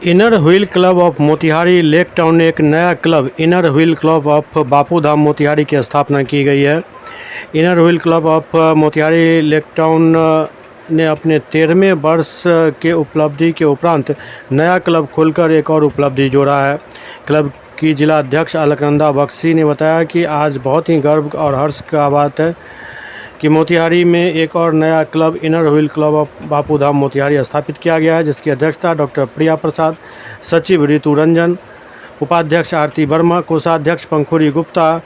Inner wheel club of Motihari lake town ने एक नया club inner wheel club of Bapu Dham Motihari की स्थापना की गई है। Inner wheel club of Motihari lake town ने अपने 13वें वर्ष के उपलब्धि के उपरांत नया क्लब खोलकर एक और उपलब्धि जोड़ा है। क्लब की जिला अध्यक्ष अलकनंदा बख्शी ने बताया कि आज बहुत ही गर्व और हर्ष का बात है कि मोतिहारी में एक और नया club inner wheel club of Bapu Dham Motihari स्थापित किया गया है, जिसकी अध्यक्षता डॉक्टर प्रिया प्रसाद, सचिव ऋतु रंजन, उपाध्यक्ष आरती वर्मा, कोषाध्यक्ष पंखुरी गुप्ता,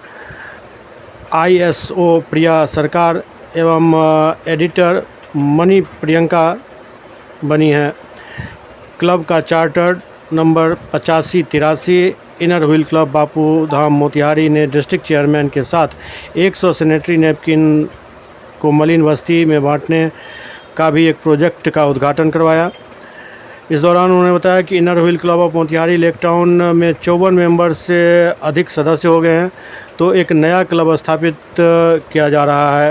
ISO प्रिया सरकार एवं एडिटर मणि प्रियंका बनी है। क्लब का charter number 8583 inner wheel club Bapu Dham Motihari ने डिस्ट्रिक्ट चेयरमैन के साथ 100 सैनिटरी नैपकिन को मलिन बस्ती में बांटने का भी एक प्रोजेक्ट का उद्घाटन करवाया। इस दौरान उन्होंने बताया कि inner wheel club of Motihari lake town में 54 मेंबर से अधिक सदस्य हो गए हैं, तो एक नया क्लब स्थापित किया जा रहा है।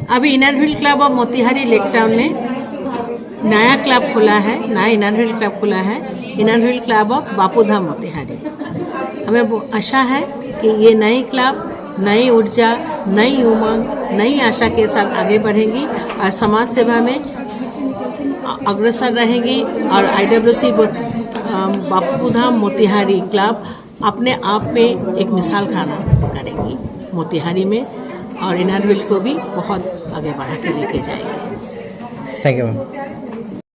अभी inner wheel club of Motihari lake town ने नया क्लब खोला है, नया इनर व्हील क्लब खुला है, inner wheel club of Bapu Dham Motihari. हमें वो आशा है कि ये नई क्लब नई ऊर्जा, नई उमंग, नई आशा के साथ आगे बढ़ेंगी और समाज सेवा में अग्रसर रहेंगी और IWC बापू धाम मोतिहारी क्लब अपने आप में एक मिसाल खाना करेंगी मोतिहारी में और इनर व्हील को भी बहुत आगे बढ़ा के लेके जाएंगे। Thank you ma'am.